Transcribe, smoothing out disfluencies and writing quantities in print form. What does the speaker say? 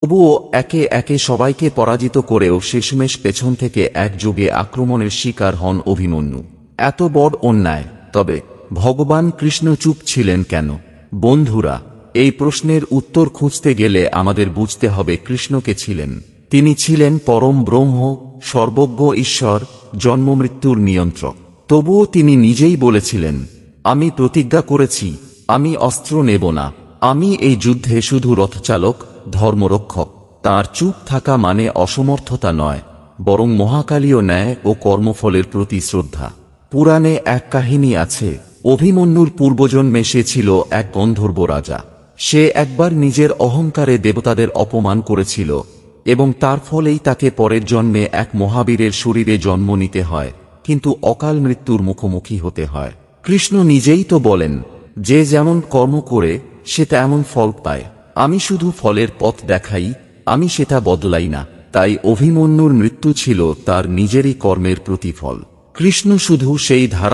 তবুও একে একে সবাইকে পরাজিত করেও শেষমেশ পেছন থেকে একযোগে আক্রমণের শিকার হন অভিমন্যু। এত বড় অন্যায়, তবে ভগবান কৃষ্ণ চুপ ছিলেন কেন? বন্ধুরা, এই প্রশ্নের উত্তর খুঁজতে গেলে আমাদের বুঝতে হবে কৃষ্ণকে ছিলেন। তিনি ছিলেন পরম ব্রহ্ম, সর্বজ্ঞ ঈশ্বর, জন্মমৃত্যুর নিয়ন্ত্রক। তবুও তিনি নিজেই বলেছিলেন, আমি প্রতিজ্ঞা করেছি, আমি অস্ত্র নেব না, আমি এই যুদ্ধে শুধু রথচালক, ধর্মরক্ষক। তার চুপ থাকা মানে অসমর্থতা নয়, বরং মহাকালীয় ন্যায় ও কর্মফলের প্রতি শ্রদ্ধা। পুরাণে এক কাহিনী আছে, অভিমন্যুর পূর্বজন্মে সে ছিল এক গন্ধর্ব রাজা। সে একবার নিজের অহংকারে দেবতাদের অপমান করেছিল এবং তার ফলেই তাকে পরের জন্মে এক মহাবীরের শরীরে জন্ম নিতে হয়, কিন্তু অকাল মৃত্যুর মুখোমুখি হতে হয়। কৃষ্ণ নিজেই তো বলেন, যে যেমন কর্ম করে সে তেমন ফল পায়। আমি শুধু ফলের পথ দেখাই, আমি সেটা বদলাই না। তাই অভিমন্যুর মৃত্যু ছিল তার নিজেরই কর্মের প্রতিফল। কৃষ্ণ শুধু সেই ধারা